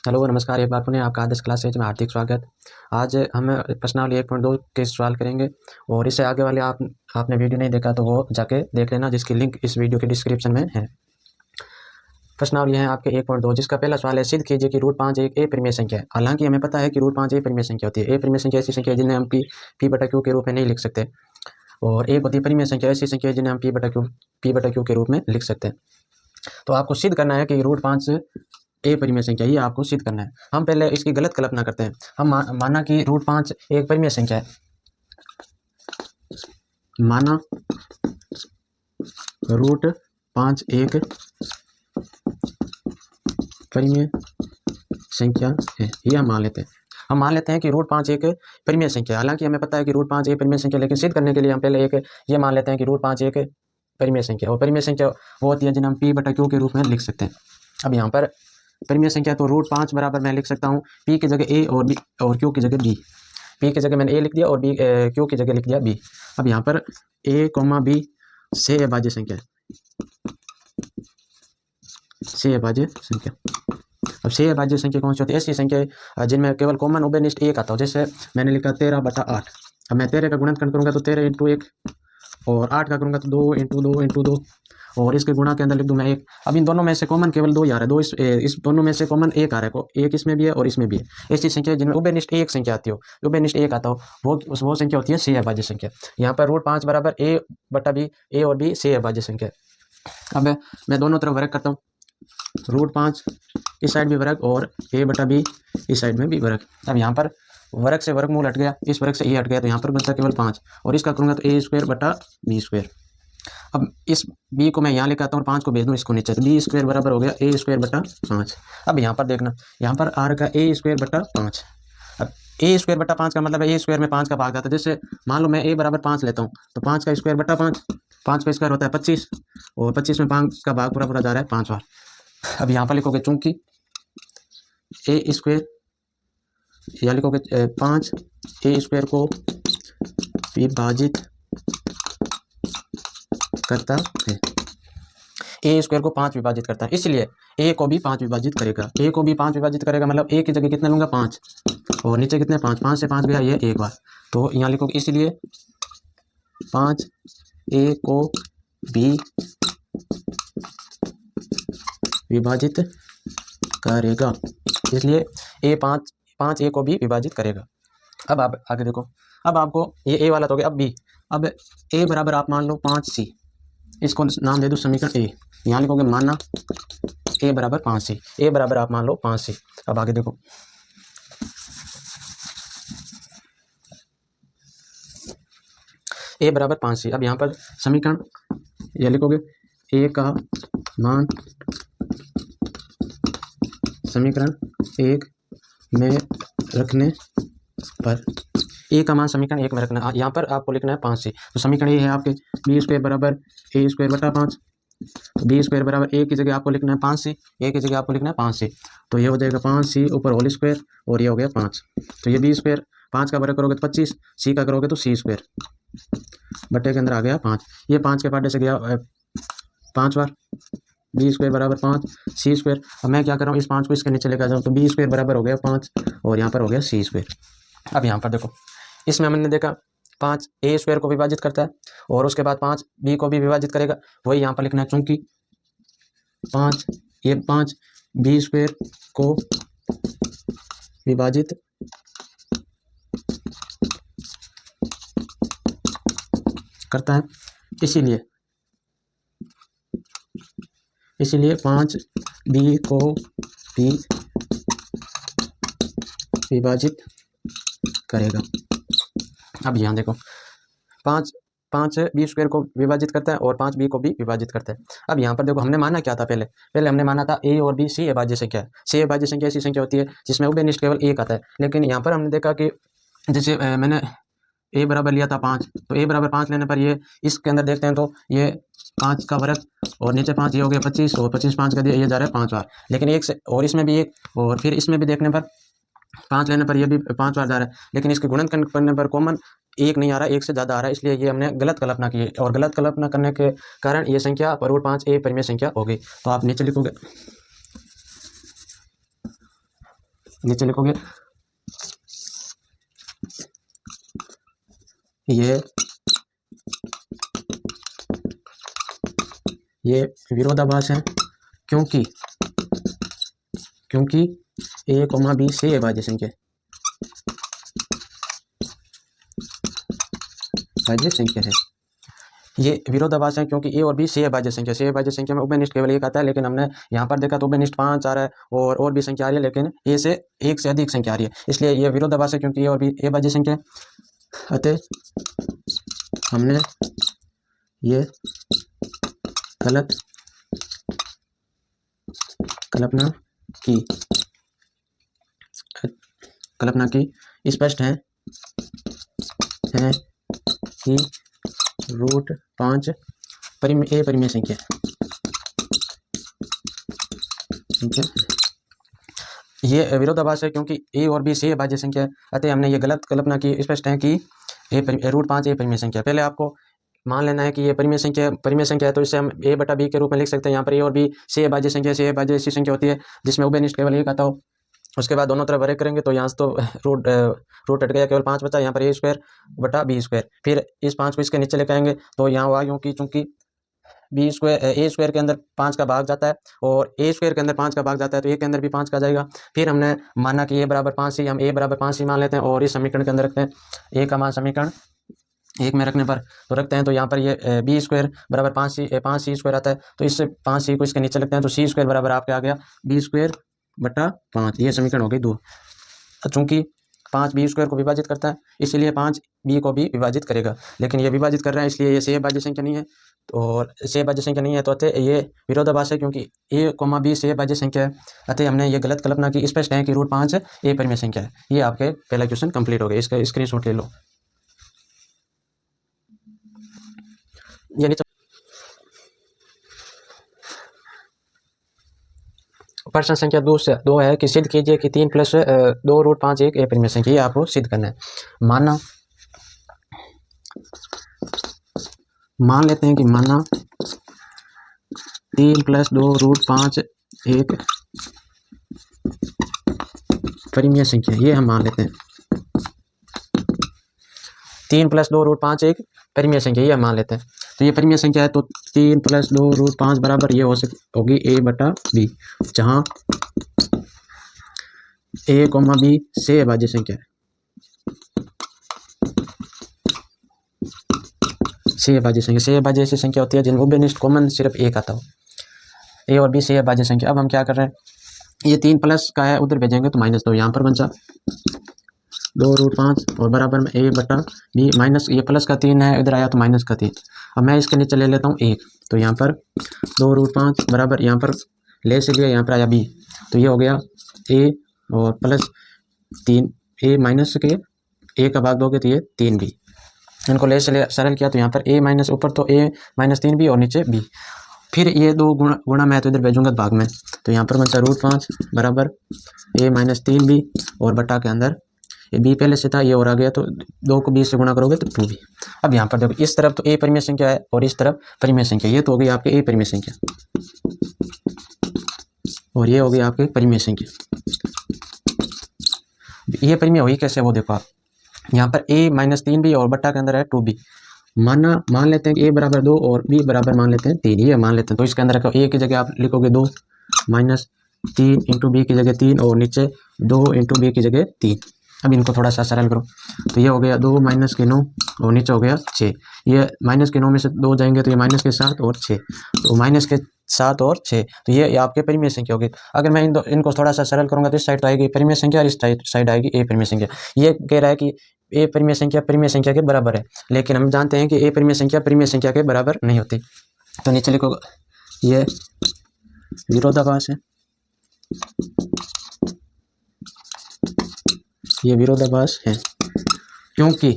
Hello नमस्कार, एक बार पुनः आपका आदर्श क्लासेज में हार्दिक स्वागत। आज हम प्रश्नावली 1.2 के सवाल करेंगे और इससे आगे वाले आपने वीडियो नहीं देखा तो वो जाके देख लेना, जिसकी लिंक इस वीडियो के डिस्क्रिप्शन में है। प्रश्नावली है आपके 1.2, जिसका पहला सवाल है, सिद्ध कीजिए कि √5 एक परिमेय संख्या है। हालांकि हमें पता है कि √5 एक परिमेय संख्या होती है। ए परिमेय संख्या ऐसी संख्या है जिन्हें हम पी बटा क्यू के रूप में नहीं लिख सकते, और एक होती है परिमेय संख्या ऐसी संख्या है जिन्हें हम पी बटा क्यू के रूप में लिख सकते हैं। तो आपको सिद्ध करना है कि √5 ए परिमेय संख्या, ये आपको सिद्ध करना है। हम पहले इसकी गलत कल्पना करते हैं। हम माना कि √5 एक परिमेय संख्या है। माना √5 एक परिमेय संख्या है, ये हम मान लेते हैं। हम मान लेते हैं कि √5 एक परिमेय संख्या है। हालांकि हमें पता है कि √5 एक परिमेय संख्या, लेकिन सिद्ध करने के लिए हम पहले ये मान लेते हैं कि √5 एक परिमेय संख्या, और परिमेय संख्या वो होती है जिन्हें हम पी बटा क्यू के रूप में लिख सकते हैं। अब यहाँ पर परिमेय संख्या तो √5 बराबर मैं लिख सकता हूँ पी की जगह ए और बी और क्यू की जगह बी। पी की जगह मैंने ए लिख दिया और बी क्यू की जगह लिख दिया बी। अब यहाँ पर ए कॉमा बी से अभाज्य संख्या है, से अभाज्य संख्या। अब से अभाज्य संख्या कौन सी होती है? ऐसी संख्या जिनमें केवल कॉमन उभयनिष्ठ एक आता हो। जैसे मैंने लिखा 13/8। अब मैं 13 का गुणनखंड करूंगा तो 13 × 1, और 8 का करूंगा तो 2 × 2 × 2, और इसके गुणा के अंदर लिख दूं मैं 1। अब इन दोनों में से कॉमन केवल 2 ही आ रहा है, दो इस दोनों में से कॉमन 1 आ रहा है, एक इसमें भी है और इसमें भी है। ऐसी संख्या जिनमें उभयनिष्ठ एक संख्या आती हो, उभयनिष्ठ एक आता हो, वो संख्या होती है से अभाज्य संख्या। यहाँ पर √5 बराबर ए बटा बी, ए और बी से अभाज्य संख्या। अब मैं दोनों तरफ वर्ग करता हूँ। √5 इस साइड भी वर्ग और ए बटा बी इस साइड में भी वर्ग। अब यहाँ पर वर्ग से वर्गमूल हट गया, इस वर्ग से ए हट गया, तो यहाँ पर बचता केवल 5, और इसका करूँगा तो a² बटा b²। अब इस b को मैं यहाँ लेकर आता हूँ और 5 को भेज दूँ इसको नीचे, तो b² बराबर हो गया a² बटा 5। अब यहाँ पर देखना, यहाँ पर आ रखा a² बटा 5। अब a² बटा 5 का मतलब है a² में 5 का भाग आता है। जैसे मान लो मैं a बराबर 5 लेता हूँ, तो 5 का स्क्वायर बटा 5, 5 का स्क्वायर होता है 25, और 25 में 5 का भाग पूरा पूरा जा रहा है 5 बार। अब यहाँ पर लिखोगे चूंकि a², या लिखोगे 5 a² को विभाजित करता है। a² को 5 विभाजित करता है, इसलिए a को भी 5 विभाजित करेगा। a को भी 5 विभाजित करेगा मतलब a की जगह कितने लूंगा 5, और नीचे कितने 5, 5 से 5 गया ये एक बार, तो यहाँ लिखोगे इसलिए 5 a को भी विभाजित करेगा, इसलिए पाँच ए को भी विभाजित करेगा। अब आप आगे देखो, अब आपको ये ए वाला तो हो गया। अब बी, अब ए बराबर आप मान लो 5c, इसको नाम दे दो समीकरण ए। यहाँ लिखोगे माना ए बराबर 5c, ए बराबर आप मान लो 5c। अब आगे देखो, ए बराबर 5c। अब यहाँ पर समीकरण यह लिखोगे ए का मान समीकरण 1 में रखने पर, ए का मान समीकरण 1 में रखना, यहाँ पर आपको लिखना है 5c। तो समीकरण ये है आपके b² बराबर a² बटा 5, b² बराबर ए की जगह आपको लिखना है 5c, ए की जगह आपको लिखना है 5c, तो ये हो जाएगा 5c ऊपर होल स्क्वायर, और ये हो गया 5। तो ये b², 5 का वर्ग करोगे तो 25, c का करोगे तो c² बटे के अंदर आ गया 5। ये 5 के पाटे से गया 5 बार, b² बराबर 5 c²। अब मैं क्या कर रहा हूँ, इस 5 को इसके नीचे लेकर जाऊँ, तो b² बराबर हो गया 5 और यहाँ पर हो गया c²। अब यहाँ पर देखो, इसमें हमने देखा 5 a² को विभाजित करता है और उसके बाद 5 b को भी विभाजित करेगा, वही यहाँ पर लिखना है चूंकि 5 b² को विभाजित करता है, इसीलिए 5 b को भी विभाजित करेगा। अब यहाँ देखो, 5 b² को विभाजित करता है और 5 b को भी विभाजित करता है। अब यहाँ पर देखो, हमने माना क्या था, पहले हमने माना था a और b से अभाज्य संख्या है। से अभाज्य संख्या ऐसी संख्या होती है जिसमें उभयनिष्ठ केवल एक आता है। लेकिन यहाँ पर हमने देखा कि जैसे मैंने a बराबर लिया था 5, तो a बराबर 5 लेने पर ये इसके अंदर देखते हैं तो ये 5 का वर्ग और नीचे 5, ये हो गया 25, और 25 5 का दिया, ये जा रहा है 5 बार। लेकिन एक से, और इसमें भी एक, और फिर इसमें भी देखने पर 5 लेने पर ये भी 5 बार जा रहा है, लेकिन इसके गुणन करने पर कॉमन एक नहीं आ रहा, एक से ज़्यादा आ रहा है, इसलिए ये हमने गलत कल्पना की है, और गलत कल्पना करने के कारण ये संख्या √5 ए परिमेय संख्या हो गई। तो आप नीचे लिखोगे नीचे लिखोगे ये विरोधाभास है क्योंकि ए कोमा बी से अभाज्य संख्या है। ये विरोधाभास है क्योंकि ए और बी से अभाज्य संख्या में उभयनिष्ठ केवल एक आता है, लेकिन हमने यहाँ पर देखा तो उभयनिष्ठ 5 आ रहा है और भी संख्या आ रही है, लेकिन ए से एक से अधिक संख्या आ रही है, इसलिए ये विरोधाभास है क्योंकि ए और बी अभाज्य संख्या है। अतः हमने ये गलत कल्पना की स्पष्ट है कि रूट 5 परिमेय संख्या ठीक है। ये विरोधाभास है क्योंकि ए और बी से अभाज्य संख्या है। अतः हमने ये गलत कल्पना की स्पष्ट है कि रूट 5 परिमेय संख्या। पहले आपको मान लेना है कि ये परिमेय संख्या है, तो इसे हम a बटा b के रूप में लिख सकते हैं। यहाँ पर ए और बी से अभाज्य संख्या ऐसी संख्या होती है जिसमें उभयनिष्ठ केवल एक आता हो। उसके बाद दोनों तरफ हरे करेंगे तो यहाँ से तो रूट हट गया, केवल 5 बचा। यहाँ पर a स्क्वायर बटा b स्क्वायर, फिर इस 5 को इसके नीचे लेकर आएंगे तो यहाँ हुआ क्योंकि ए स्क्वायर के अंदर 5 का भाग जाता है और ए स्क्वायर के अंदर 5 का भाग जाता है, तो ए के अंदर भी 5 का जाएगा। फिर हमने माना कि ए बराबर 5 ही, हम ए बराबर 5 ही मान लेते हैं और इस समीकरण के अंदर रखते हैं। ए का मान समीकरण 1 में रखने पर तो रखते हैं, तो यहाँ पर ये बी स्क्वायर बराबर 5 सी स्क्वायर आता है, तो इससे 5 सी को इसके नीचे लगते हैं, तो सी स्क्वायर बराबर आपके आ गया बी स्क्वायर बटा 5। ये समीकरण हो गई 2। चूंकि 5 बी स्क्वायर को विभाजित करता है इसलिए 5 बी को भी विभाजित करेगा, लेकिन ये विभाजित कर रहा है इसलिए ये से अभाज्य संख्या नहीं है, और से अभाज्य संख्या नहीं है, तो अतः ये विरोधाभास है क्योंकि ए कोमा बी से अभाज्य संख्या है। अतः हमने ये गलत कल्पना की स्पष्ट है कि रूट 5 ए परिमेय संख्या है। ये आपके पहला क्वेश्चन कंप्लीट हो गया, इसका स्क्रीनशॉट ले लो। यानी प्रश्न संख्या 2 है कि सिद्ध कीजिए कि 3 + 2 रूट 5 एक परिमेय संख्या। ये आपको सिद्ध करना है। मान लेते हैं कि 3 + 2 रूट 5 एक परिमेय संख्या। ये हम मान लेते हैं 3 + 2 रूट 5 एक परिमेय संख्या, ये हम मान लेते हैं। तो ये परिमेय संख्या है, तो 3 + 2 रूट 5 बराबर ये होगी a बटा b, जहाँ a कोमा b से अभाज्य संख्या है। से अभाज्य ऐसी संख्या होती है जिनमें उभयनिष्ठ कॉमन सिर्फ एक आता हो। a और b से अभाज्य संख्या। अब हम क्या कर रहे हैं, ये 3 प्लस का है उधर भेजेंगे तो -2 यहाँ पर बचा 2 रूट 5 और बराबर में a बटा b माइनस ये प्लस का 3 है, इधर आया तो माइनस का 3। अब मैं इसके नीचे ले लेता हूँ 1, तो यहाँ पर 2 रूट 5 बराबर यहाँ पर ले से लिया, यहाँ पर आया b, तो ये हो गया a और प्लस 3 a माइनस के a का भाग दोगे तो ये 3b। इनको ले से सरल किया तो यहाँ पर a माइनस ऊपर तो a माइनस 3b और नीचे b। फिर ये 2 गुणा मैं तो इधर भेजूंगा भाग में, तो यहाँ पर बचा रूट 5 बराबर a माइनस 3b और बटा के अंदर ये b पहले से था, ये और आ गया, तो 2 को 20 से गुणा करोगे तो 2b। अब यहाँ पर देखो इस तरफ तो a परिमेय संख्या है और इस तरफ परिमेय संख्या, ये तो हो गई आपके a परिमेय संख्या और ये हो गई आपके परिमेय संख्या। ये परिमेय हुई कैसे वो देखो आप, यहाँ पर a माइनस 3b और बट्टा के अंदर है 2b। मान लेते हैं कि a बराबर 2 और b बराबर मान लेते हैं 3, ये मान लेते हैं, तो इसके अंदर रखो a की जगह आप लिखोगे 2 माइनस 3 इंटू b की जगह 3 और नीचे 2 इंटू b की जगह 3। अब इनको थोड़ा सा सरल करो तो ये हो गया 2 माइनस के 9 और नीचे हो गया 6। ये माइनस के 9 में से 2 जाएंगे तो ये माइनस के 7 और 6, तो माइनस के 7 और 6, तो ये आपके परिमेय संख्या होगी। अगर मैं इनको थोड़ा सा सरल करूंगा तो इस साइड तो आएगी परिमेय संख्या और इस साइड आएगी ए परिमेय संख्या। ये कह रहा है कि ए परिमेय संख्या के बराबर है, लेकिन हम जानते हैं कि ए परिमेय संख्या के बराबर नहीं होती। तो नीचे लिखो ये विरोधाभास है, ये विरोधाभास है क्योंकि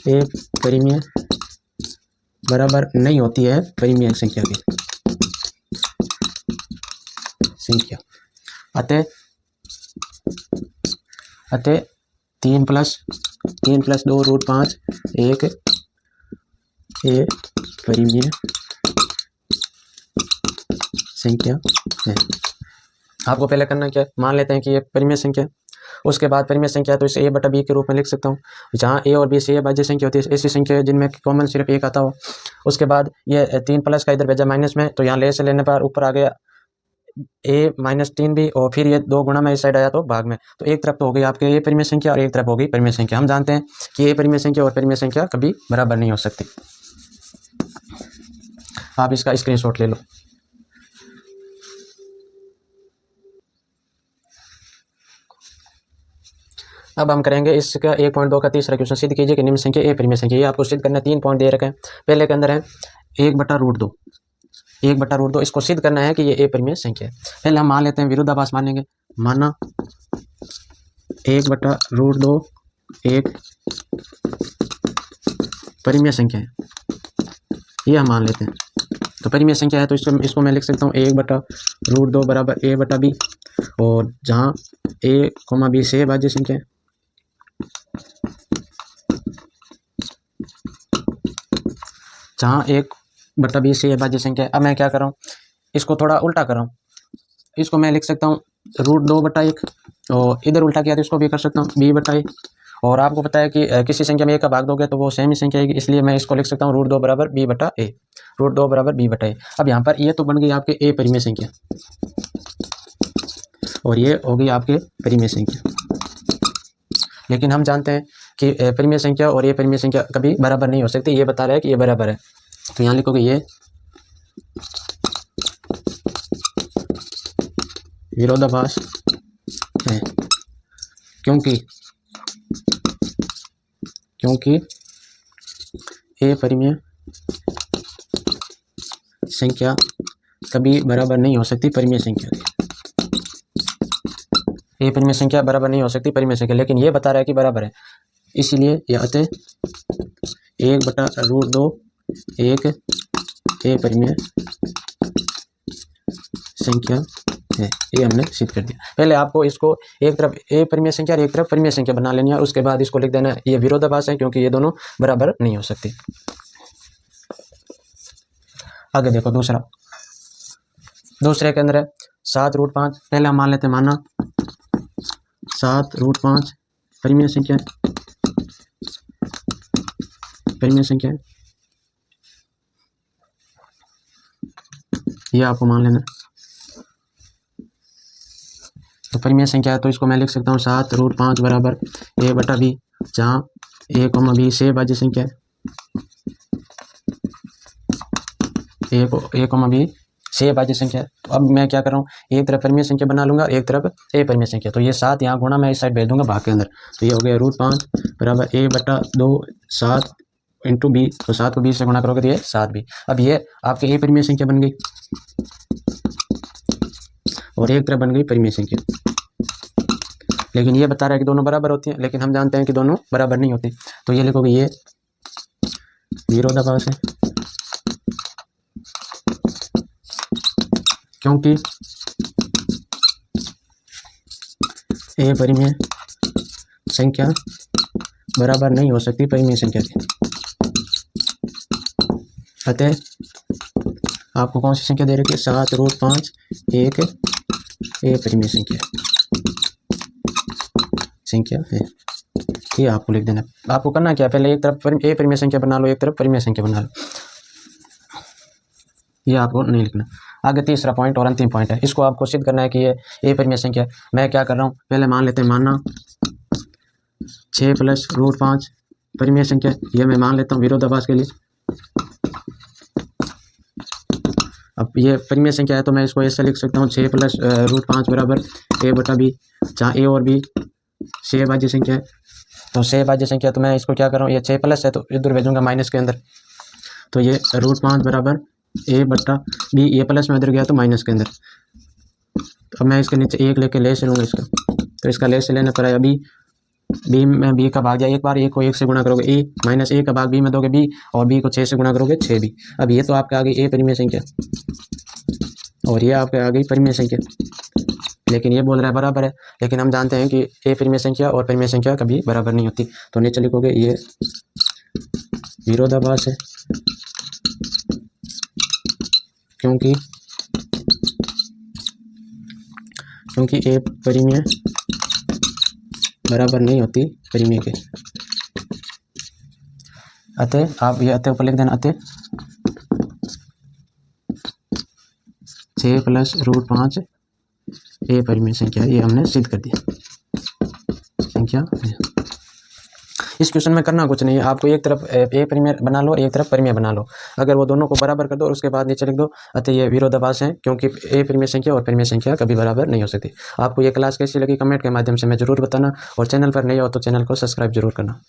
ए परिमेय बराबर नहीं होती है परिमेय संख्या की संख्या। अतः 3 + 2 रूट 5 एक ए परिमेय संख्या है। आपको पहले करना क्या है, मान लेते हैं कि ये परिमेय संख्या, उसके बाद परिमेय संख्या है तो इसे a बटा b के रूप में लिख सकता हूँ, जहाँ a और b से भाज्य संख्या होती है, ऐसी संख्या जिनमें कॉमन सिर्फ एक आता हो। उसके बाद ये 3 प्लस का इधर भेजा माइनस में, तो यहाँ ले से लेने पर ऊपर आ गया a-3 भी, और फिर ये 2 गुणा में इस साइड आया तो भाग में, तो एक तरफ तो हो गई आपके a परिमेय संख्या और एक तरफ हो गई परिमेय संख्या। हम जानते हैं कि a परिमेय संख्या और परिमेय संख्या कभी बराबर नहीं हो सकती। आप इसका स्क्रीनशॉट ले लो। अब हम करेंगे इसका 1.2 का तीसरा क्वेश्चन, सिद्ध कीजिए कि निम्न संख्या ए परिमेय संख्या। ये आपको सिद्ध करना 3 पॉइंट दे रखे हैं। पहले के अंदर है 1/√2, 1/√2, इसको सिद्ध करना है कि ये ए परिमेय संख्या है। पहले हम मान लेते हैं, विरोधाभास मानेंगे, माना 1/√2 एक परिमेय संख्या है, ये हम मान लेते हैं। तो परिमेय संख्या है तो इसको मैं लिख सकता हूँ 1/√2 बराबर a बटा b, और जहाँ a, b से भाज्य संख्या है, जहाँ 1/b से भाज्य संख्या है। अब मैं क्या कर रहा हूँ, इसको थोड़ा उल्टा कर रहा हूँ, इसको मैं लिख सकता हूँ √2/1, और इधर उल्टा किया तो इसको भी कर सकता हूँ b/a। और आपको पता है कि किसी संख्या में a का भाग दोगे तो वो सेम ही संख्या आएगी, इसलिए मैं इसको लिख सकता हूँ √2 बराबर b/a, √2 बराबर b/a। अब यहाँ पर ये तो बन गई आपके a परिमेय संख्या, और ये हो गई आपके परिमेय संख्या। लेकिन हम जानते हैं कि परिमेय संख्या और ये परिमेय संख्या कभी बराबर नहीं हो सकती, ये बता रहा है कि ये बराबर है, तो यहाँ लिखोगे ये विरोधाभास है, क्योंकि ए परिमेय संख्या कभी बराबर नहीं हो सकती परिमेय संख्या की। ए परिमेय संख्या बराबर नहीं हो सकती परिमेय संख्या, लेकिन ये बता रहा है कि बराबर है, इसीलिए यह अतः 1/√2 एक ए परिमेय संख्या है, ये हमने सिद्ध कर दिया। पहले आपको इसको एक तरफ ए परिमेय संख्या और एक तरफ परिमेय संख्या बना लेनी है, और उसके बाद इसको लिख देना है ये विरोधाभास है, क्योंकि ये दोनों बराबर नहीं हो सकती। आगे देखो दूसरे के अंदर है 7√5। पहले हम मान लेते हैं, माना 7√5 परिमेय संख्या है, ये आपको मान लेना। तो परिमेय संख्या है तो इसको मैं लिख सकता हूँ 7√5 बराबर a बटा b, जहाँ a, b से भाज्य संख्या है, a, b से भाज्य संख्या है। तो अब मैं क्या कर रहा हूँ, एक तरफ परिमेय संख्या बना लूंगा, एक तरफ a परिमेय संख्या। तो ये 7 यहाँ गुणा मैं इस साइड भेज दूंगा भाग के अंदर, तो ये हो गया √5 बराबर a/2 7 इंटू b, तो 7 को 20 से गुणा करोगे तो ये 7b। अब ये आपके a परिमेय संख्या बन गई, और एक तरफ बन गई परिमेय संख्या। लेकिन ये बता रहा है कि दोनों बराबर होती हैं, लेकिन हम जानते हैं कि दोनों बराबर नहीं होती, तो ये लिखोगे ये विरोधाभास है, क्योंकि ए परिमेय संख्या बराबर नहीं हो सकती परिमेय संख्या की। अतः आपको कौन सी संख्या दे रखी है, 7√5 एक ए परिमेय संख्या है, ये आपको लिख देना। आपको करना क्या, पहले एक तरफ ए परिमेय संख्या बना लो, एक तरफ परिमेय संख्या बना लो, ये आपको नहीं लिखना। आगे तीसरा पॉइंट और अंतिम पॉइंट है, इसको आपको सिद्ध करना है कि ये ए परिमेय संख्या। मैं क्या कर रहा हूँ, पहले मान लेते हैं, माना 6 + √5 परिमेय संख्या, ये मैं मान लेता हूँ विरोधाभास के लिए। अब ये परिमेय संख्या है तो मैं इसको ऐसे लिख सकता हूँ 6 + √5 बराबर a बटा b, जहाँ a और b से भाज्य संख्या है। तो से भाज्य संख्या, तो मैं इसको क्या कर रहा हूँ, ये 6 प्लस है तो इधर भेजूंगा माइनस के अंदर, तो ये √5 बराबर a बटा b, ये प्लस में इधर गया तो माइनस के अंदर। तो अब मैं इसके नीचे 1 लेके ले से लूँगा इसका, तो इसका ले से लेने पर है बी में b का भाग दिया, एक बार a को 1 से गुणा करोगे a, माइनस a का भाग b में दोगे b, और b को 6 से गुणा करोगे 6b। अब ये तो आपके आ गई a परिमेय संख्या, और ये आपके आ गई परिमेय संख्या, लेकिन ये बोल रहा है बराबर है, लेकिन हम जानते हैं कि ए परिमेय संख्या और परिमेय संख्या कभी बराबर नहीं होती। तो नीचे लिखोगे ये विरोधाभास है, क्योंकि क्योंकि ए परिमेय बराबर नहीं होती परिमेय के। अतः आप ये अतः ऊपर लिख देना, अतः 6 + √5 ए परिमेय संख्या, ये हमने सिद्ध कर दिया संख्या। इस क्वेश्चन में करना कुछ नहीं है, आपको एक तरफ ए परिमेय बना लो, एक तरफ परिमेय बना लो। अगर वो दोनों को बराबर कर दो और उसके बाद नीचे लिख दो, अतः ये विरोधाभास है, क्योंकि ए परिमेय संख्या और परिमेय संख्या कभी बराबर नहीं हो सकती। आपको ये क्लास कैसी लगी कमेंट के माध्यम से मैं जरूर बताना, और चैनल पर नए हो तो चैनल को सब्सक्राइब जरूर करना।